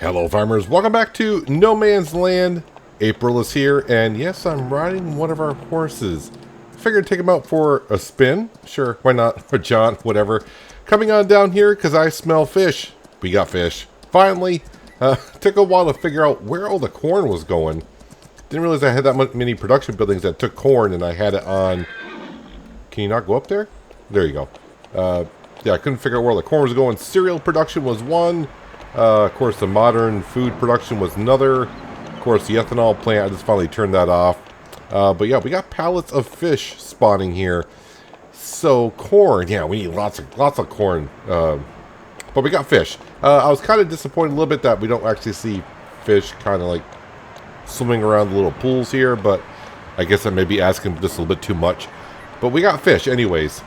Hello farmers, welcome back to No Man's Land. April is here, and yes, I'm riding one of our horses. Figured take him out for a spin. Sure, why not? Or John, whatever. Coming on down here, because I smell fish. We got fish. Finally. Took a while to figure out where all the corn was going. Didn't realize I had that many production buildings that took corn, and I had it on... Can you not go up there? There you go. Yeah, I couldn't figure out where the corn was going. Cereal production was one. Of course, the modern food production was another. Of course, the ethanol plant, I just finally turned that off. But yeah, we got pallets of fish spawning here. So, corn. Yeah, we need lots of corn. But we got fish. I was kind of disappointed a little bit that we don't actually see fish kind of like swimming around the little pools here. But I guess I may be asking just a little bit too much. But we got fish anyways.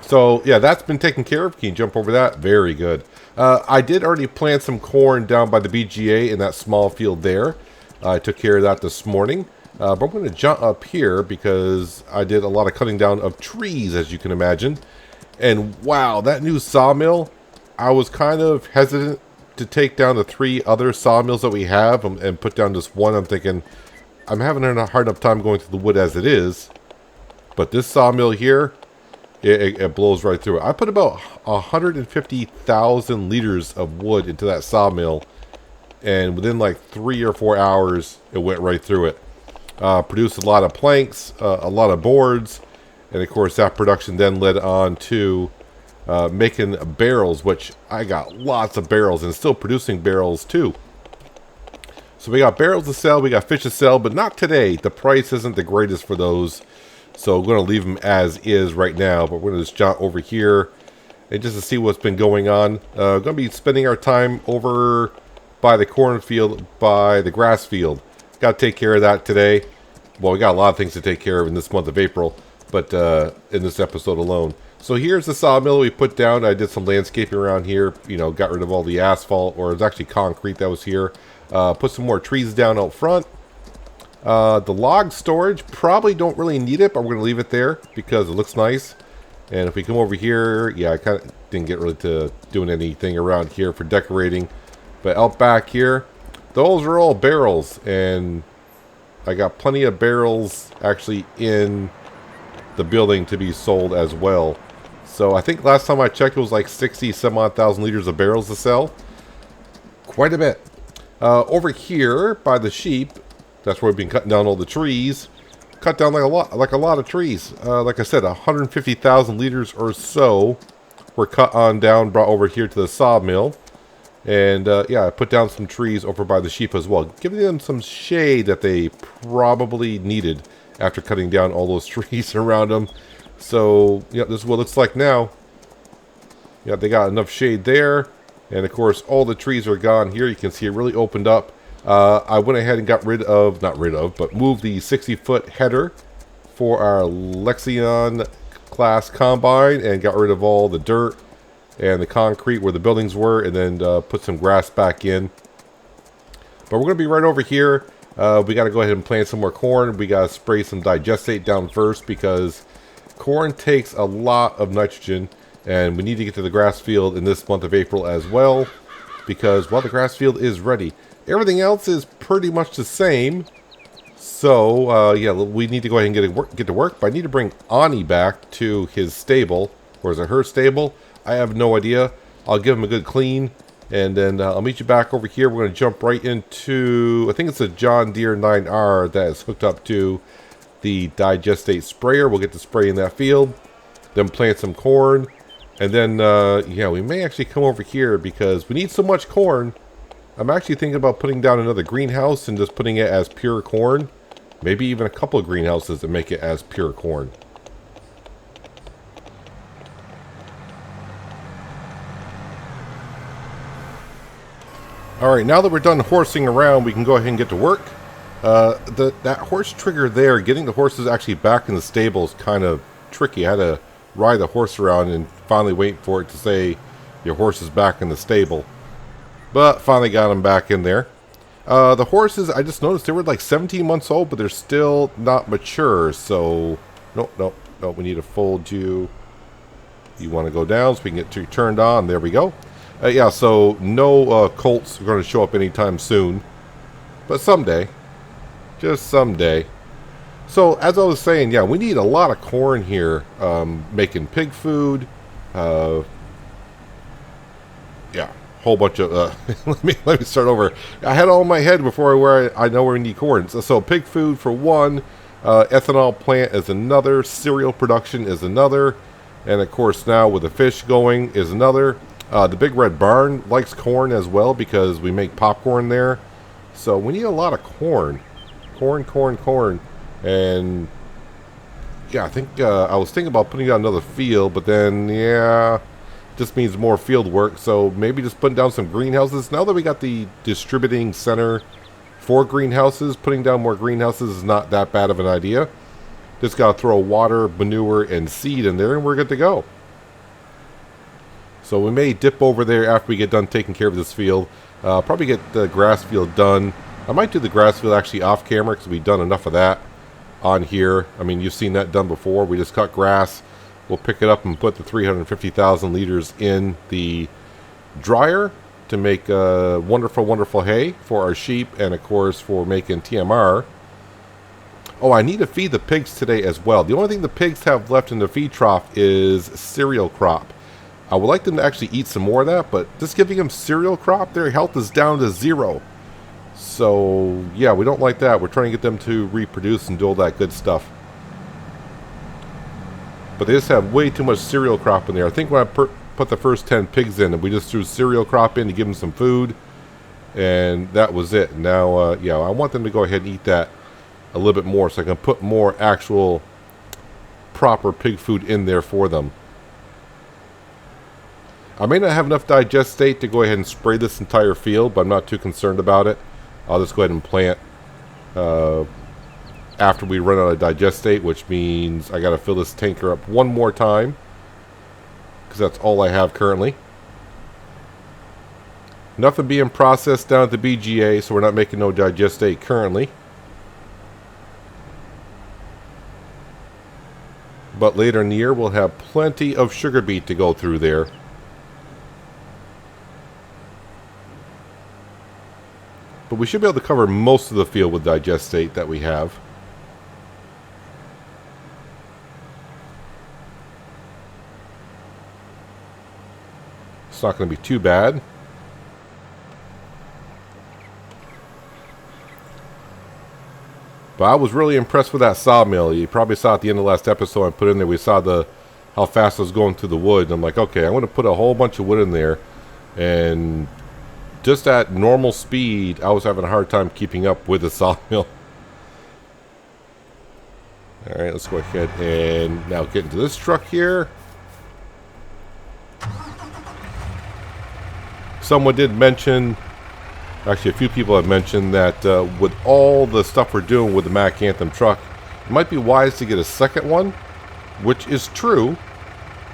So, yeah, that's been taken care of. Can you jump over that? Very good. I did already plant some corn down by the BGA in that small field there. I took care of that this morning. But I'm going to jump up here because I did a lot of cutting down of trees, as you can imagine. And wow, that new sawmill, I was kind of hesitant to take down the 3 other sawmills that we have and put down just one. I'm thinking, I'm having a hard enough time going through the wood as it is. But this sawmill here... It blows right through it. I put about 150,000 liters of wood into that sawmill, and within like 3 or 4 hours, it went right through it. Produced a lot of planks, a lot of boards, and of course that production then led on to making barrels, which I got lots of barrels and still producing barrels too. So we got barrels to sell, we got fish to sell, but not today. The price isn't the greatest for those. So I'm going to leave them as is right now, but we're going to just jump over here and just to see what's been going on. Going to be spending our time over by the cornfield, by the grass field. Got to take care of that today. Well, we got a lot of things to take care of in this month of April, but in this episode alone. So here's the sawmill we put down. I did some landscaping around here, you know, got rid of all the asphalt, or it was actually concrete that was here. Put some more trees down out front. The log storage, probably don't really need it, but we're going to leave it there because it looks nice. And if we come over here, yeah, I kind of didn't get really to doing anything around here for decorating. But out back here, those are all barrels. And I got plenty of barrels actually in the building to be sold as well. So I think last time I checked it was like 60-some-odd thousand liters of barrels to sell. Quite a bit. Over here by the sheep, that's where we've been cutting down all the trees. Cut down like a lot of trees. Like I said, 150,000 liters or so were cut on down, brought over here to the sawmill. And yeah, I put down some trees over by the sheep as well, giving them some shade that they probably needed after cutting down all those trees around them. So, yeah, this is what it looks like now. Yeah, they got enough shade there. And of course, all the trees are gone here. You can see it really opened up. I went ahead and got but moved the 60-foot header for our Lexion class combine and got rid of all the dirt and the concrete where the buildings were, and then put some grass back in. But we're going to be right over here. We got to go ahead and plant some more corn. We got to spray some digestate down first because corn takes a lot of nitrogen, and we need to get to the grass field in this month of April as well because, well, the grass field is ready. Everything else is pretty much the same. So, yeah, we need to go ahead and get to work. But I need to bring Ani back to his stable. Or is it her stable? I have no idea. I'll give him a good clean. And then I'll meet you back over here. We're going to jump right into... I think it's a John Deere 9R that is hooked up to the digestate sprayer. We'll get to spray in that field. Then plant some corn. And then, yeah, we may actually come over here because we need so much corn. I'm actually thinking about putting down another greenhouse and just putting it as pure corn. Maybe even a couple of greenhouses to make it as pure corn. Alright, now that we're done horsing around, we can go ahead and get to work. That horse trigger there, getting the horses actually back in the stable is kind of tricky. I had to ride the horse around and finally wait for it to say your horse is back in the stable. But finally got them back in there. The horses, I just noticed they were like 17 months old, but they're still not mature. So, no, we need to fold you. You want to go down so we can get you turned on. There we go. Yeah, so no colts are going to show up anytime soon. But someday. Just someday. So, as I was saying, yeah, we need a lot of corn here. Making pig food. Yeah, whole bunch of... let me start over. I had it all in my head before where I know where we need corn. So pig food for one. Ethanol plant is another. Cereal production is another. And, of course, now with the fish going is another. The Big Red Barn likes corn as well because we make popcorn there. So we need a lot of corn. Corn. And, yeah, I think I was thinking about putting down another field, but then, yeah, just means more field work. So maybe just putting down some greenhouses. Now that we got the distributing center for greenhouses, putting down more greenhouses is not that bad of an idea. Just got to throw water, manure, and seed in there, and we're good to go. So we may dip over there after we get done taking care of this field. Probably get the grass field done. I might do the grass field actually off camera because we've done enough of that on here. I mean, you've seen that done before. We just cut grass. We'll pick it up and put the 350,000 liters in the dryer to make wonderful hay for our sheep and, of course, for making TMR. Oh, I need to feed the pigs today as well. The only thing the pigs have left in the feed trough is cereal crop. I would like them to actually eat some more of that, but just giving them cereal crop, their health is down to 0. So, yeah, we don't like that. We're trying to get them to reproduce and do all that good stuff. But they just have way too much cereal crop in there. I think when I put the first 10 pigs in, and we just threw cereal crop in to give them some food, and that was it. Now, yeah, I want them to go ahead and eat that a little bit more so I can put more actual proper pig food in there for them. I may not have enough digestate to go ahead and spray this entire field, but I'm not too concerned about it. I'll just go ahead and plant after we run out of digestate, which means I got to fill this tanker up one more time because that's all I have currently. Nothing being processed down at the BGA, so we're not making no digestate currently. But later in the year, we'll have plenty of sugar beet to go through there. But we should be able to cover most of the field with digestate that we have. It's not going to be too bad. But I was really impressed with that sawmill. You probably saw at the end of the last episode I put in there, we saw how fast I was going through the wood. And I'm like, okay, I'm going to put a whole bunch of wood in there. And just at normal speed, I was having a hard time keeping up with the sawmill. Alright, let's go ahead and now get into this truck here. Someone did mention, actually a few people have mentioned that with all the stuff we're doing with the Mack Anthem truck, it might be wise to get a second one, which is true,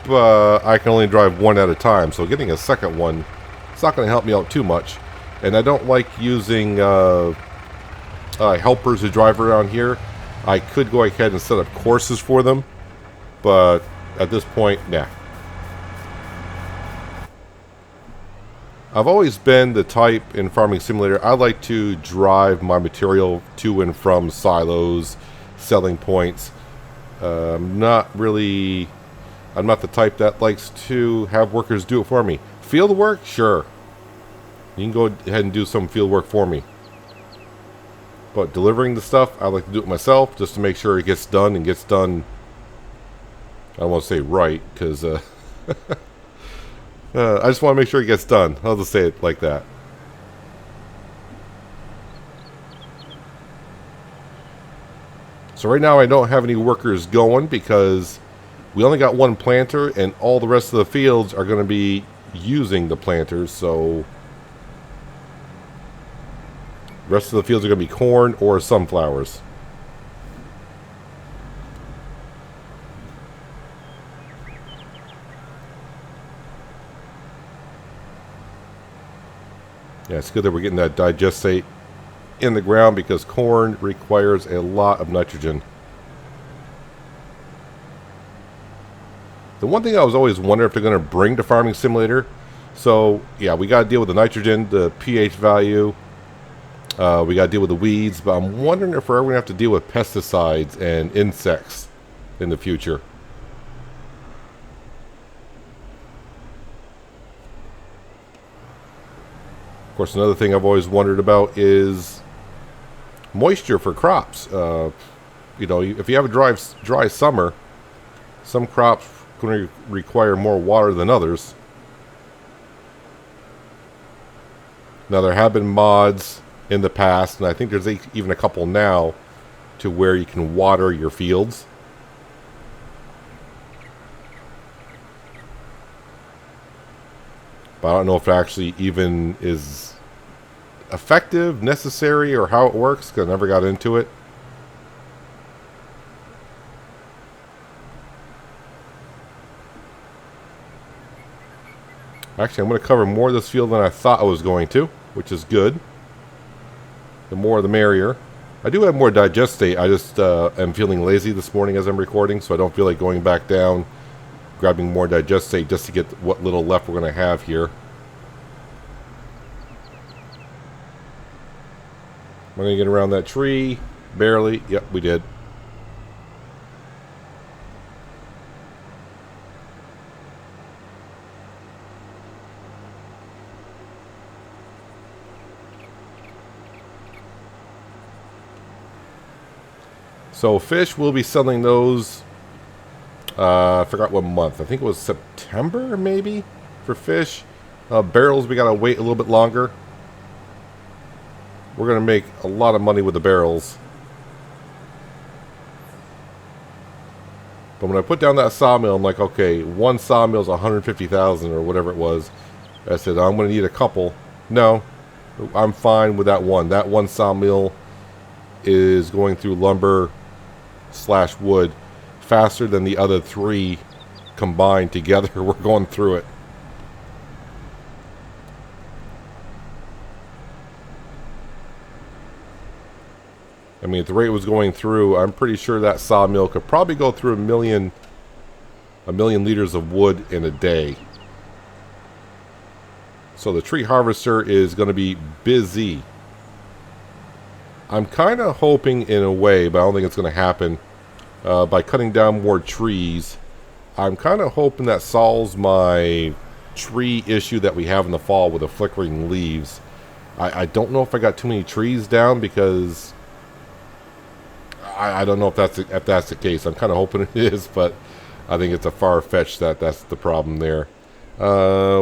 but I can only drive one at a time, so getting a second one, it's not going to help me out too much. And I don't like using helpers who drive around here. I could go ahead and set up courses for them, but at this point, nah. I've always been the type in Farming Simulator, I like to drive my material to and from silos, selling points. I'm not the type that likes to have workers do it for me. Field work? Sure. You can go ahead and do some field work for me. But delivering the stuff, I like to do it myself just to make sure it gets done and gets done, I don't want to say right, because I just want to make sure it gets done. I'll just say it like that. So right now I don't have any workers going because we only got one planter and all the rest of the fields are going to be using the planters. So the rest of the fields are going to be corn or sunflowers. Yeah, it's good that we're getting that digestate in the ground because corn requires a lot of nitrogen. The one thing I was always wondering if they're going to bring to Farming Simulator So yeah, we got to deal with the nitrogen, the pH value. We got to deal with the weeds, but I'm wondering if we're ever going to have to deal with pesticides and insects in the future. Of course, another thing I've always wondered about is moisture for crops. You know, if you have a dry summer, some crops going to require more water than others. Now, there have been mods in the past, and I think there's even a couple now, to where you can water your fields. But I don't know if it actually even is effective, necessary, or how it works, because I never got into it. Actually, I'm going to cover more of this field than I thought I was going to, which is good. The more the merrier. I do have more digestate. I just am feeling lazy this morning as I'm recording, so I don't feel like going back down, grabbing more digestate just to get what little left we're going to have here. We're going to get around that tree. Barely. Yep, we did. So fish, we'll be selling those, I forgot what month. I think it was September, maybe, for fish. Barrels, we got to wait a little bit longer. We're going to make a lot of money with the barrels. But when I put down that sawmill, I'm like, okay, one sawmill is 150,000 or whatever it was. I said, I'm going to need a couple. No, I'm fine with that one. That one sawmill is going through lumber / wood faster than the other three combined together. We're going through it. I mean, at the rate it was going through, I'm pretty sure that sawmill could probably go through a million liters of wood in a day. So the tree harvester is going to be busy. I'm kind of hoping in a way, but I don't think it's going to happen, by cutting down more trees. I'm kind of hoping that solves my tree issue that we have in the fall with the flickering leaves. I don't know if I got too many trees down, because I don't know if that's the case. I'm kind of hoping it is, but I think it's a far-fetched that's the problem there.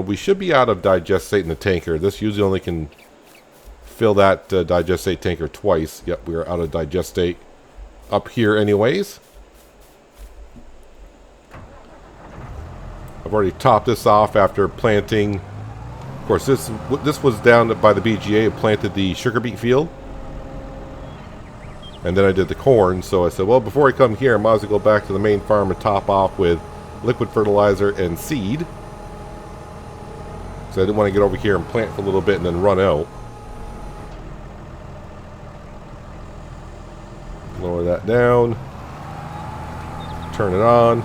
We should be out of digestate in the tanker. This usually only can fill that digestate tanker twice. Yep, we are out of digestate up here anyways. I've already topped this off after planting. Of course, this was down by the BGA. I planted the sugar beet field. And then I did the corn. So I said, well, before I come here, I might as well go back to the main farm and top off with liquid fertilizer and seed. So I didn't want to get over here and plant for a little bit and then run out. Lower that down. Turn it on.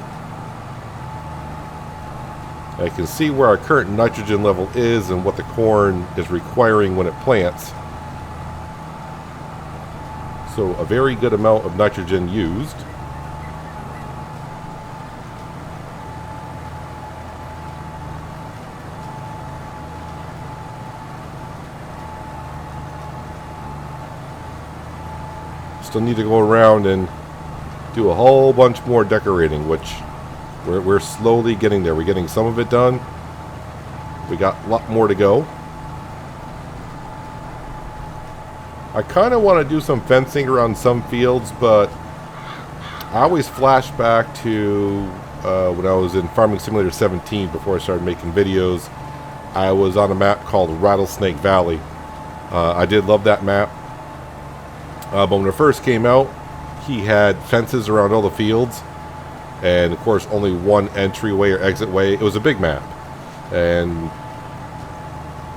I can see where our current nitrogen level is and what the corn is requiring when it plants. So a very good amount of nitrogen used. Still need to go around and do a whole bunch more decorating, which we're slowly getting there. We're getting some of it done. We got a lot more to go. I kind of want to do some fencing around some fields, but I always flash back to when I was in Farming Simulator 17 before I started making videos. I was on a map called Rattlesnake Valley. I did love that map. But when it first came out, he had fences around all the fields. And, of course, only one entryway or exit way. It was a big map. And,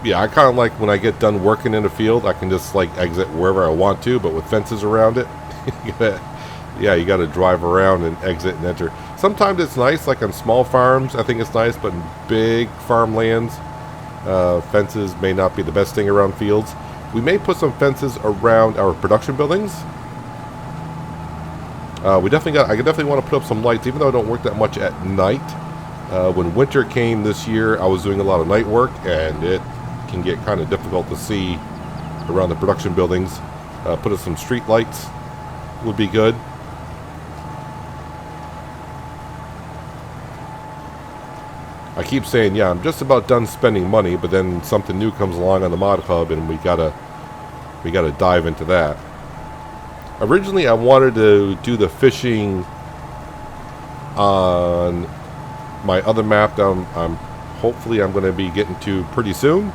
yeah, I kind of like when I get done working in a field, I can just, like, exit wherever I want to. But with fences around it, yeah, you got to drive around and exit and enter. Sometimes it's nice, like on small farms, I think it's nice. But in big farmlands, Fences may not be the best thing around fields. We may put some fences around our production buildings. I definitely want to put up some lights, even though I don't work that much at night. When winter came this year, I was doing a lot of night work, and it can get kind of difficult to see around the production buildings. Put up some street lights would be good. I keep saying, yeah, I'm just about done spending money, but then something new comes along on the mod hub, and we gotta dive into that. Originally, I wanted to do the fishing on my other map that hopefully I'm going to be getting to pretty soon.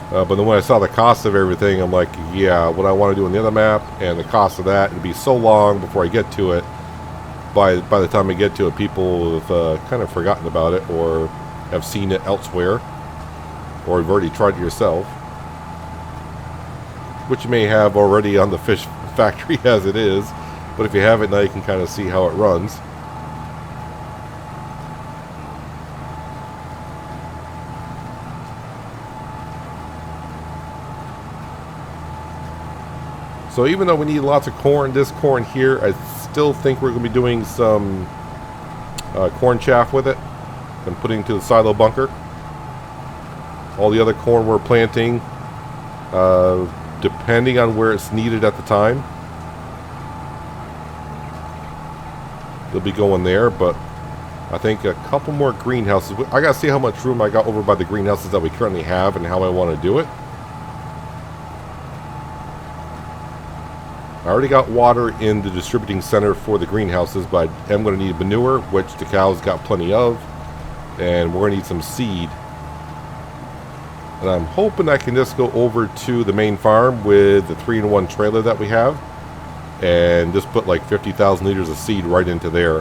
But then when I saw the cost of everything, I'm like, yeah, what I want to do on the other map and the cost of that, it'd be so long before I get to it. By the time I get to it, people have kind of forgotten about it, or have seen it elsewhere, or have already tried it yourself, which you may have already on the fish factory as it is. But if you haven't, now you can kind of see how it runs. So even though we need lots of corn, this corn here, I still think we're going to be doing some corn chaff with it and putting to the silo bunker. All the other corn we're planting, depending on where it's needed at the time, they'll be going there. But I think a couple more greenhouses. I got to see how much room I got over by the greenhouses that we currently have and how I want to do it. I already got water in the distributing center for the greenhouses, but I am going to need manure, which the cows got plenty of, and we're going to need some seed. And I'm hoping I can just go over to the main farm with the 3-in-1 trailer that we have, and just put like 50,000 liters of seed right into there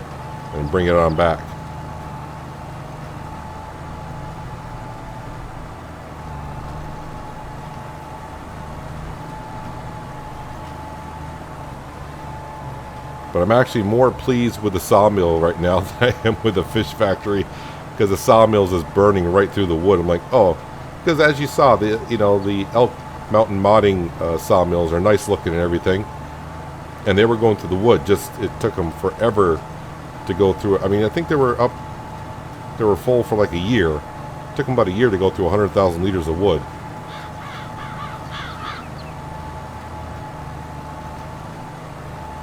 and bring it on back. But I'm actually more pleased with the sawmill right now than I am with the fish factory, because the sawmill is just burning right through the wood. I'm like, oh, because as you saw, the Elk Mountain modding sawmills are nice looking and everything, and they were going through the wood. Just it took them forever to go through it. I mean, I think they were full for like a year. It took them about a year to go through 100,000 liters of wood.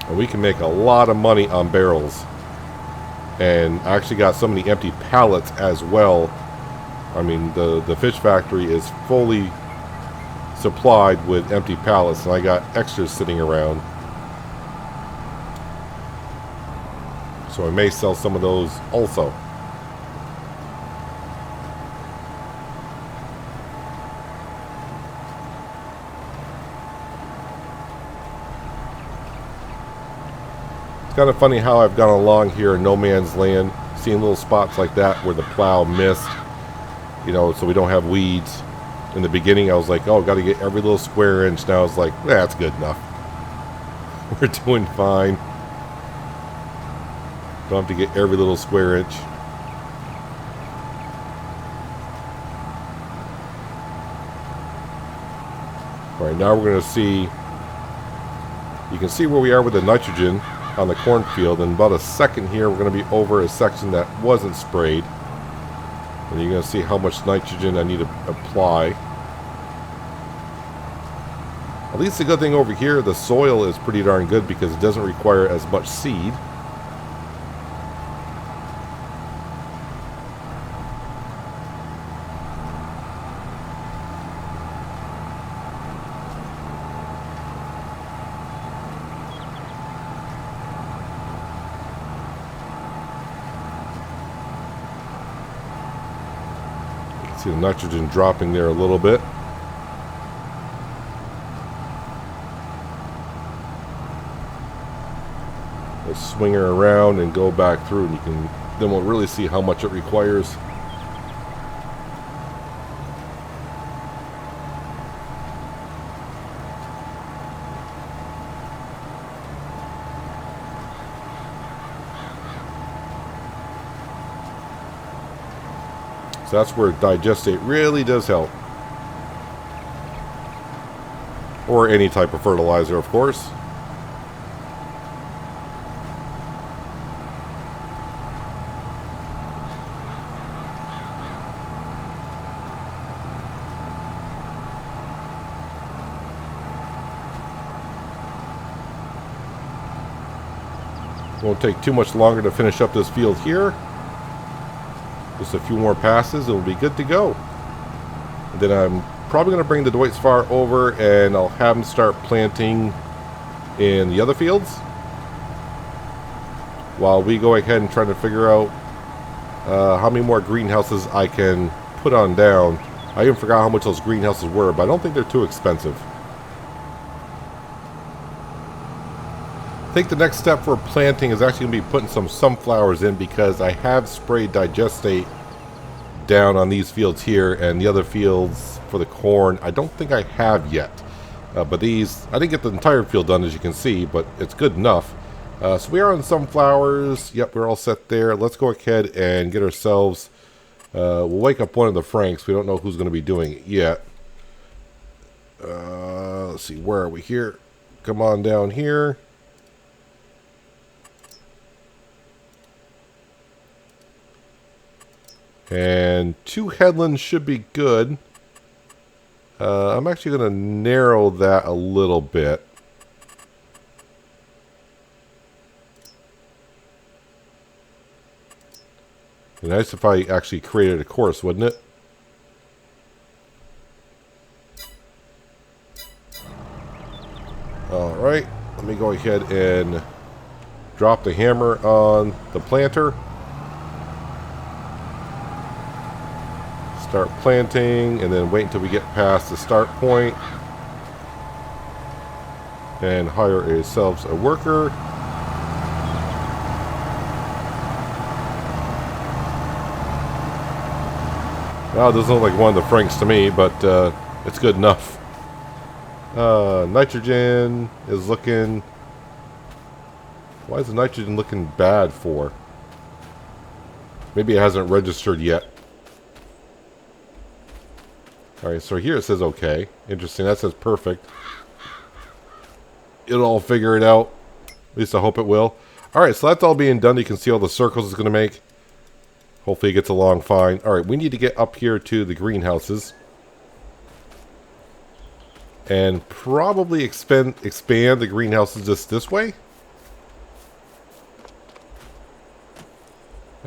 And we can make a lot of money on barrels. And I actually got so many empty pallets as well. I mean, the fish factory is fully supplied with empty pallets, and I got extras sitting around. So I may sell some of those also. It's kind of funny how I've gone along here in no man's land, seeing little spots like that where the plow missed, so we don't have weeds. In the beginning, I was like, oh, got to get every little square inch. Now it's like, that's good enough. We're doing fine. Don't have to get every little square inch. All right, now we're going to see, you can see where we are with the nitrogen on the cornfield. In about a second here, we're going to be over a section that wasn't sprayed. And you're going to see how much nitrogen I need to apply. At least the good thing over here, the soil is pretty darn good because it doesn't require as much seed. See the nitrogen dropping there a little bit. Let's swing her around and go back through, and then we'll really see how much it requires. So that's where digestate really does help. Or any type of fertilizer, of course. Won't take too much longer to finish up this field here. Just a few more passes and we'll be good to go. And then I'm probably going to bring the Dwight Far over and I'll have him start planting in the other fields. While we go ahead and try to figure out how many more greenhouses I can put on down. I even forgot how much those greenhouses were, but I don't think they're too expensive. I think the next step for planting is actually going to be putting some sunflowers in because I have sprayed digestate down on these fields here, and the other fields for the corn I don't think I have yet. But these, I didn't get the entire field done as you can see, but it's good enough. So we are on sunflowers. Yep, we're all set there. Let's go ahead and get ourselves, we'll wake up one of the Franks. We don't know who's going to be doing it yet. Let's see, where are we here? Come on down here. And 2 headlands should be good. I'm actually going to narrow that a little bit. It'd be nice if I actually created a course, wouldn't it? Alright, let me go ahead and drop the hammer on the planter. Start planting and then wait until we get past the start point and hire ourselves a worker. Now it doesn't look like one of the Franks to me, but it's good enough. Nitrogen is looking... Why is the nitrogen looking bad for? Maybe it hasn't registered yet. Alright, so here it says okay. Interesting, that says perfect. It'll all figure it out. At least I hope it will. Alright, so that's all being done. You can see all the circles it's going to make. Hopefully it gets along fine. Alright, we need to get up here to the greenhouses. And probably expand the greenhouses just this way.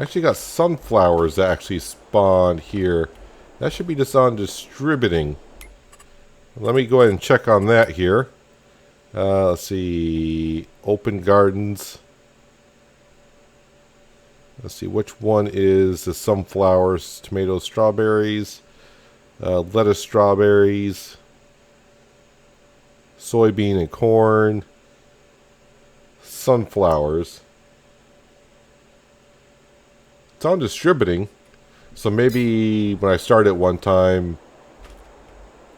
Actually got sunflowers that actually spawned here. That should be just on distributing. Let me go ahead and check on that here. Let's see. Open gardens. Let's see which one is the sunflowers, tomatoes, strawberries, lettuce, strawberries, soybean and corn, sunflowers. It's on distributing. So maybe when I started one time,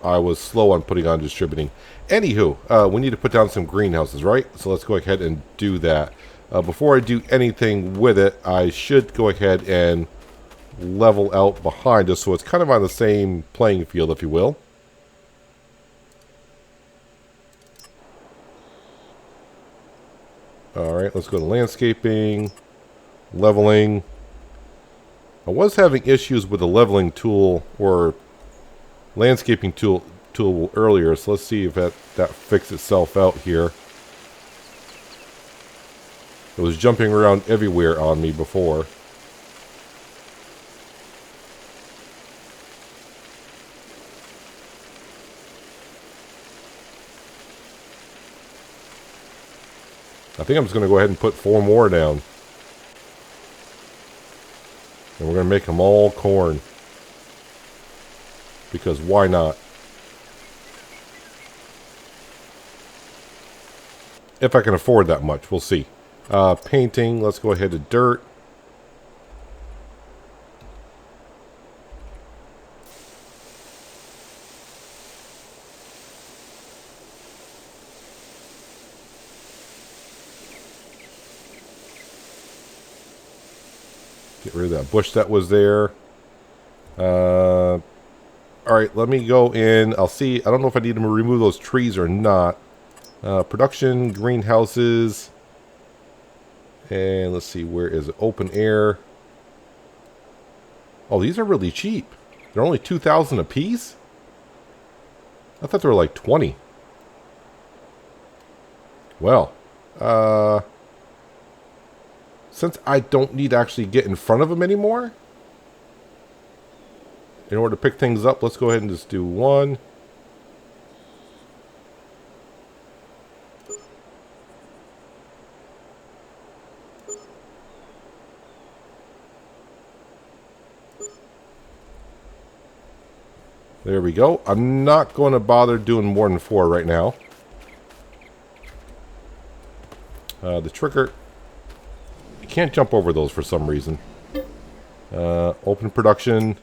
I was slow on putting on distributing. Anywho, we need to put down some greenhouses, right? So let's go ahead and do that. Before I do anything with it, I should go ahead and level out behind us so it's kind of on the same playing field, if you will. Alright, let's go to landscaping, leveling. I was having issues with the leveling tool or landscaping tool earlier, so let's see if that fixed itself out here. It was jumping around everywhere on me before. I think I'm just going to go ahead and put 4 more down. And we're going to make them all corn. Because why not? If I can afford that much, we'll see. Painting, let's go ahead to dirt. Get rid of that bush that was there. Alright, let me go in. I'll see. I don't know if I need to remove those trees or not. Production, greenhouses. And let's see, where is it? Open air. Oh, these are really cheap. They're only 2,000 a piece? I thought they were like 20. Well, since I don't need to actually get in front of them anymore, in order to pick things up, let's go ahead and just do one. There we go. I'm not going to bother doing more than 4 right now. The trigger, you can't jump over those for some reason. Open production.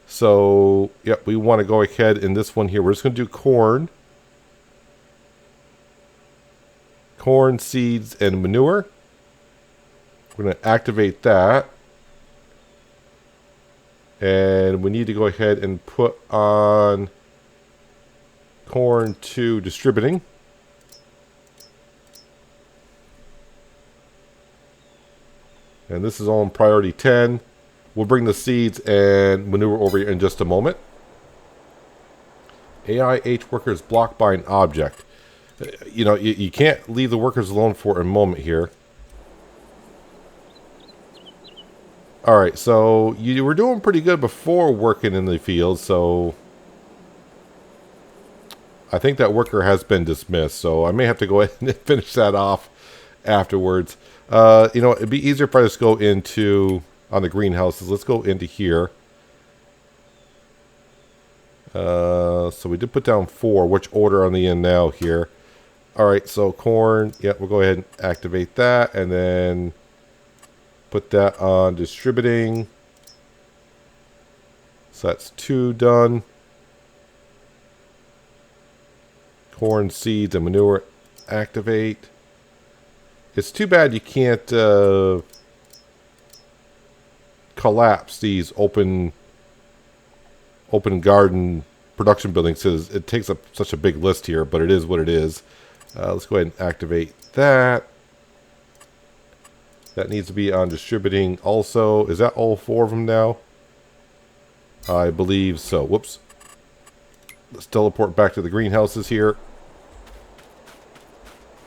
So, yep, we want to go ahead in this one here. We're just going to do corn. Corn, seeds, and manure. We're going to activate that. And we need to go ahead and put on corn to distributing. And this is all in priority 10. We'll bring the seeds and manure over here in just a moment. AIH workers blocked by an object. You know, you can't leave the workers alone for a moment here. Alright, so you were doing pretty good before working in the field, so I think that worker has been dismissed, so I may have to go ahead and finish that off afterwards. You know, it'd be easier if I just go into, on the greenhouses, let's go into here. So we did put down 4. Which order on the end now here? Alright, so corn, yeah, we'll go ahead and activate that, and then put that on distributing. So that's 2 done. Corn, seeds, and manure activate. It's too bad you can't collapse these open garden production buildings, because it takes up such a big list here, but it is what it is. Let's go ahead and activate that. That needs to be on distributing also. Is that all 4 of them now? I believe so. Whoops. Let's teleport back to the greenhouses here.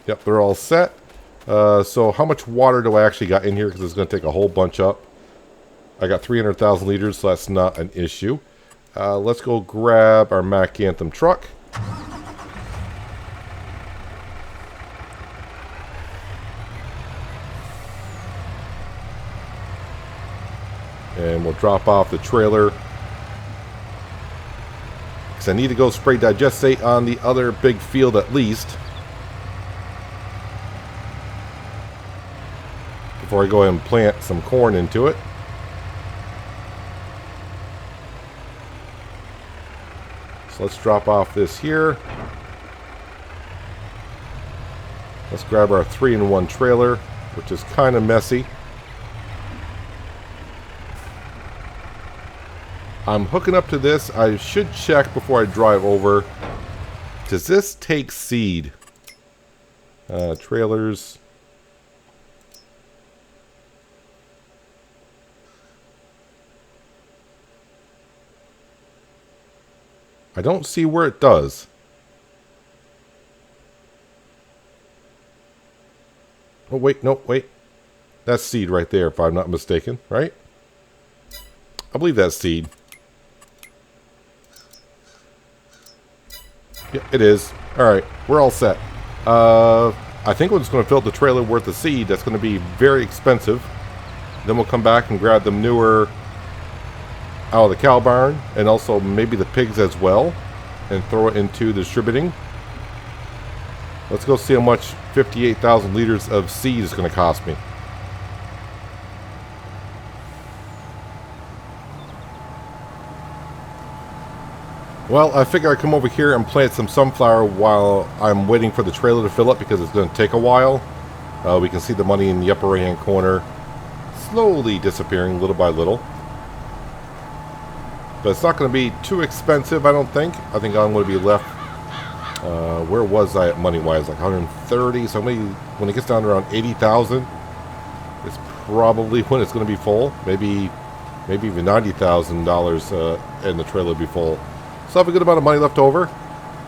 Yep, they're all set. So how much water do I actually got in here? Because it's going to take a whole bunch up. I got 300,000 liters, so that's not an issue. Let's go grab our Mac Anthem truck. And we'll drop off the trailer, because I need to go spray digestate on the other big field at least before I go ahead and plant some corn into it. So let's drop off this here. Let's grab our 3-in-1 trailer, which is kind of messy. I'm hooking up to this. I should check before I drive over. Does this take seed? Trailers. I don't see where it does. Oh, wait, no, wait. That's seed right there, if I'm not mistaken, right? I believe that's seed. Yeah, it is. Alright, we're all set. I think we're just going to fill up the trailer worth of seed. That's going to be very expensive. Then we'll come back and grab the manure out of the cow barn, and also maybe the pigs as well, and throw it into the distributing. Let's go see how much 58,000 liters of seed is going to cost me. Well, I figure I'd come over here and plant some sunflower while I'm waiting for the trailer to fill up, because it's going to take a while. We can see the money in the upper right hand corner slowly disappearing little by little. But it's not going to be too expensive, I don't think. I think I'm going to be left, where was I at money-wise? Like 130. So maybe when it gets down to around 80,000, it's probably when it's going to be full. Maybe even $90,000 and the trailer will be full. So I have a good amount of money left over.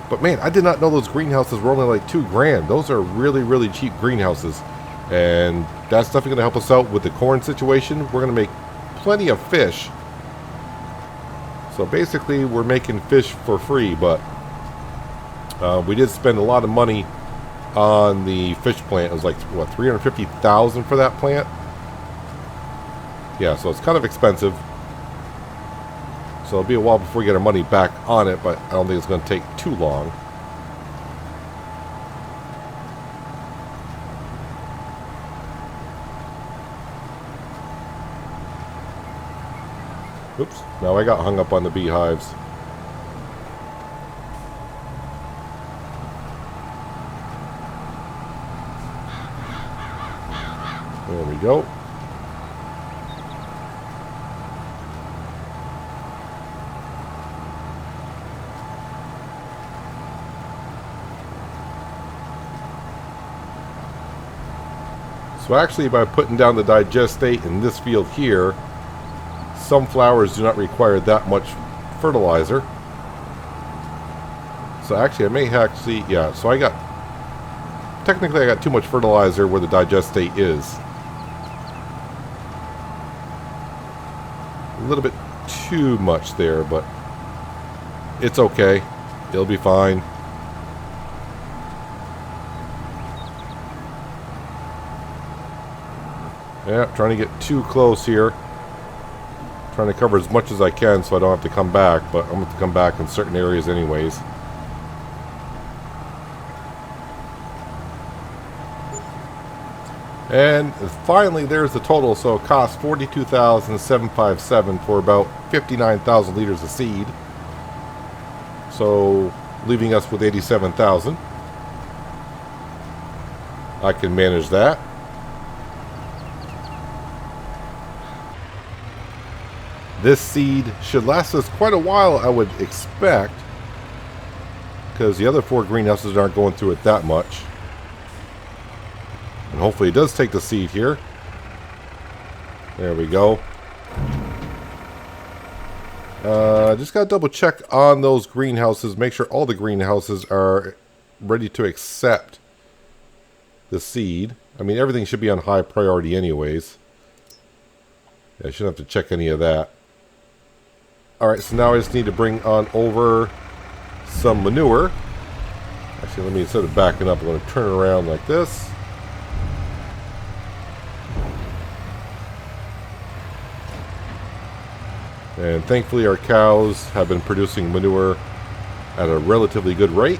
But man, I did not know those greenhouses were only like $2,000. Those are really, really cheap greenhouses. And that's definitely going to help us out with the corn situation. We're going to make plenty of fish. So basically, we're making fish for free, but we did spend a lot of money on the fish plant. It was like, what, $350,000 for that plant? Yeah, so it's kind of expensive. So it'll be a while before we get our money back on it, but I don't think it's going to take too long. Oops, now I got hung up on the beehives. There we go. So actually, by putting down the digestate in this field here, sunflowers do not require that much fertilizer. So actually, I may actually, yeah, so technically I got too much fertilizer where the digestate is. A little bit too much there, but it's okay. It'll be fine. Yeah, trying to get too close here. Trying to cover as much as I can so I don't have to come back, but I'm going to have to come back in certain areas anyways. And finally, there's the total. So it costs $42,757 for about 59,000 liters of seed. So leaving us with 87,000. I can manage that. This seed should last us quite a while, I would expect, because the other 4 greenhouses aren't going through it that much. And hopefully it does take the seed here. There we go. Just got to double check on those greenhouses, make sure all the greenhouses are ready to accept the seed. I mean, everything should be on high priority anyways. I shouldn't have to check any of that. Alright, so now I just need to bring on over some manure. Actually, let me, instead of backing up, I'm going to turn it around like this. And thankfully our cows have been producing manure at a relatively good rate.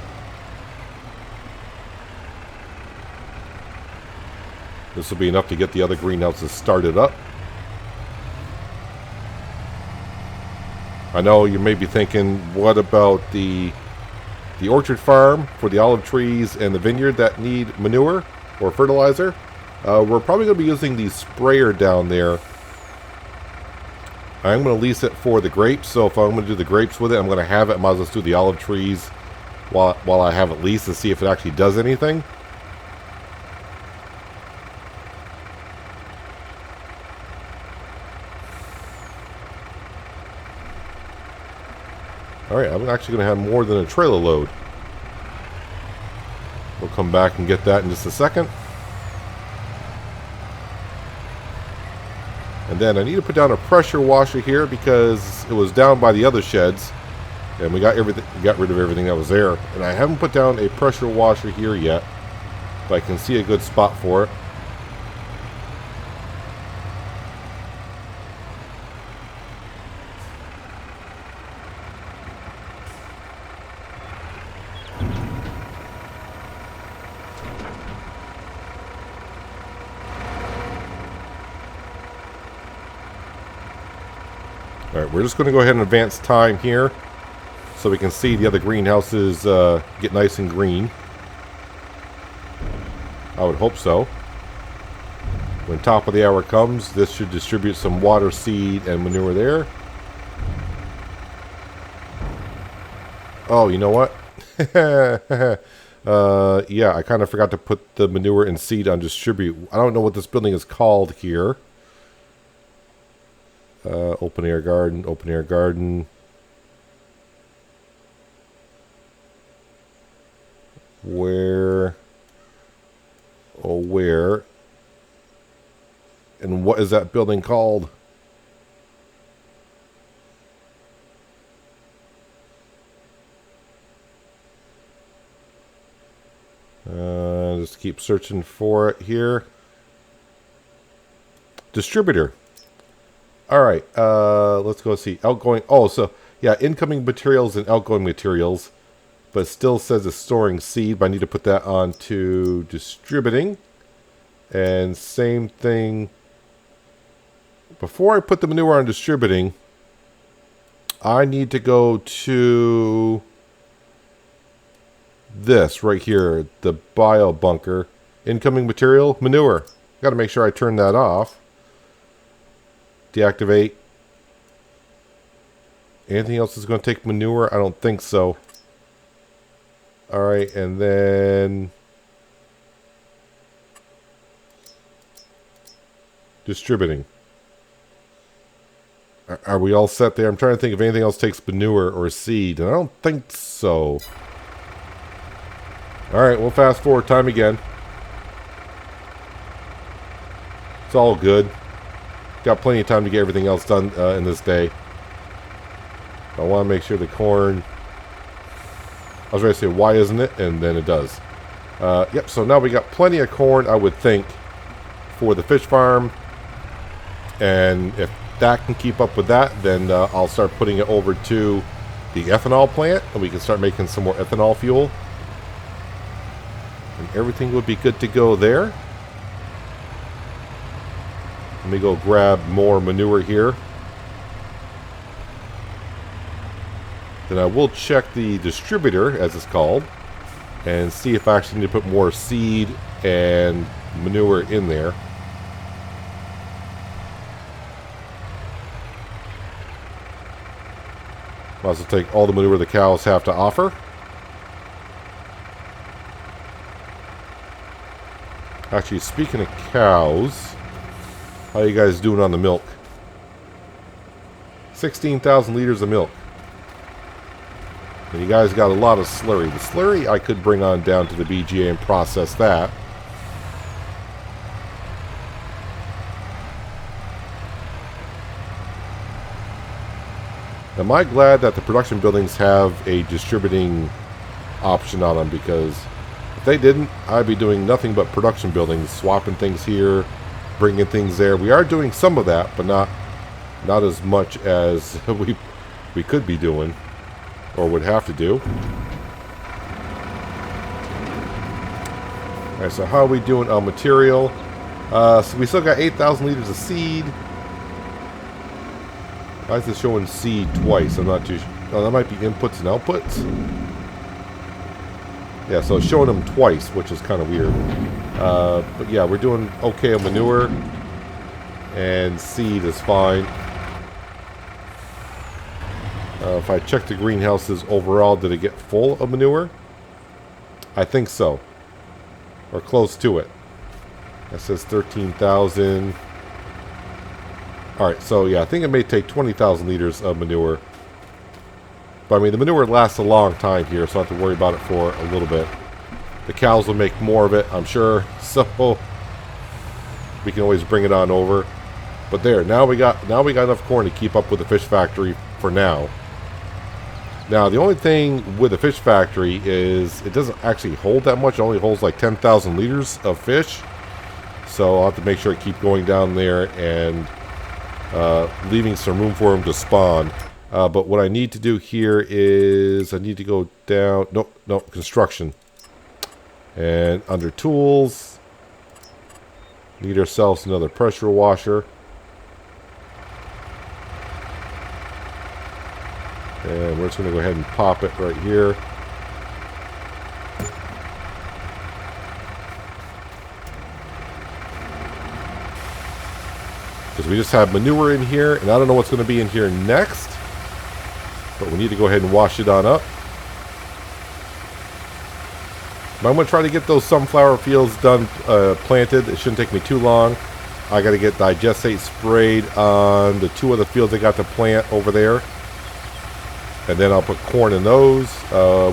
This will be enough to get the other greenhouses started up. I know you may be thinking, what about the orchard farm for the olive trees and the vineyard that need manure or fertilizer? We're probably going to be using the sprayer down there. I'm going to lease it for the grapes, so if I'm going to do the grapes with it, I'm going to have it. I might as well do the olive trees while I have it leased to see if it actually does anything. Alright, I'm actually going to have more than a trailer load. We'll come back and get that in just a second. And then I need to put down a pressure washer here because it was down by the other sheds. And we got rid of everything that was there. And I haven't put down a pressure washer here yet, but I can see a good spot for it. Alright, we're just going to go ahead and advance time here so we can see the other greenhouses get nice and green. I would hope so. When top of the hour comes, this should distribute some water, seed, and manure there. Oh, you know what? Yeah, I kind of forgot to put the manure and seed on distribute. I don't know what this building is called here. Open air garden, open air garden. Where? Oh, where? And what is that building called? Just keep searching for it here. Distributor. All right, let's go see. Outgoing. Oh, so yeah, incoming materials and outgoing materials. But it still says it's storing seed, but I need to put that on to distributing. And same thing. Before I put the manure on distributing, I need to go to this right here, the bio bunker. Incoming material, manure. Got to make sure I turn that off. Deactivate. Anything else is going to take manure? I don't think so. Alright, and then distributing. Are we all set there? I'm trying to think if anything else takes manure or seed, and I don't think so. Alright, we'll fast forward time again. It's all good. Got plenty of time to get everything else done in this day. I want to make sure the corn... I was ready to say, why isn't it? And then it does. Yep, so now we got plenty of corn, I would think, for the fish farm. And if that can keep up with that, then I'll start putting it over to the ethanol plant, and we can start making some more ethanol fuel. And everything would be good to go there. Let me go grab more manure here. Then I will check the distributor, as it's called, and see if I actually need to put more seed and manure in there. Might as well take all the manure the cows have to offer. Actually, speaking of cows, how you guys doing on the milk? 16,000 liters of milk. And you guys got a lot of slurry. The slurry I could bring on down to the BGA and process that. Am I glad that the production buildings have a distributing option on them, because if they didn't, I'd be doing nothing but production buildings, swapping things here, bringing things there. We are doing some of that, but not as much as we could be doing. Or would have to do. Alright, so how are we doing on material? So we still got 8,000 liters of seed. Why is it showing seed twice? I'm not too sure. Oh, that might be inputs and outputs. Yeah, so it's showing them twice, which is kind of weird. But yeah, we're doing okay on manure. And seed is fine. If I check the greenhouses overall, did it get full of manure? I think so. Or close to it. That says 13,000. Alright, so yeah, I think it may take 20,000 liters of manure. But I mean, the manure lasts a long time here, so I don't have to worry about it for a little bit. The cows will make more of it, I'm sure. So we can always bring it on over. But there, now we got enough corn to keep up with the fish factory for now. Now, the only thing with the fish factory is it doesn't actually hold that much. It only holds like 10,000 liters of fish. So I'll have to make sure I keep going down there and leaving some room for them to spawn. But what I need to do here is I need to go down. Nope, construction. And under tools, need ourselves another pressure washer. And we're just going to go ahead and pop it right here. Because we just have manure in here, and I don't know what's going to be in here next. But we need to go ahead and wash it on up. But I'm going to try to get those sunflower fields done, planted. It shouldn't take me too long. I got to get digestate sprayed on the 2 other fields I got to plant over there. And then I'll put corn in those.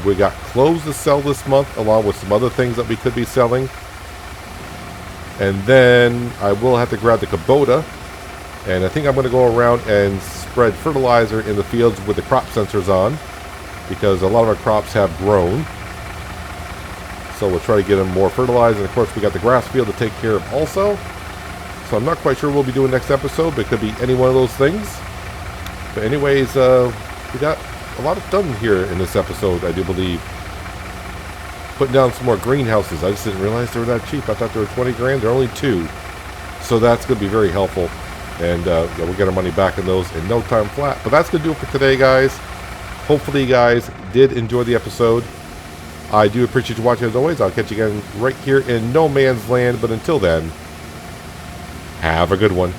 We got cloves to sell this month, along with some other things that we could be selling. And then I will have to grab the Kubota. And I think I'm going to go around and spread fertilizer in the fields with the crop sensors on, because a lot of our crops have grown. So we'll try to get them more fertilized. And of course, we got the grass field to take care of also. So I'm not quite sure what we'll be doing next episode, but it could be any one of those things. But anyways, we got a lot done here in this episode, I do believe. Putting down some more greenhouses. I just didn't realize they were that cheap. I thought they were 20 grand. They're only 2. So that's going to be very helpful. And yeah, we'll get our money back in those in no time flat. But that's going to do it for today, guys. Hopefully you guys did enjoy the episode. I do appreciate you watching as always. I'll catch you again right here in No Man's Land. But until then, have a good one.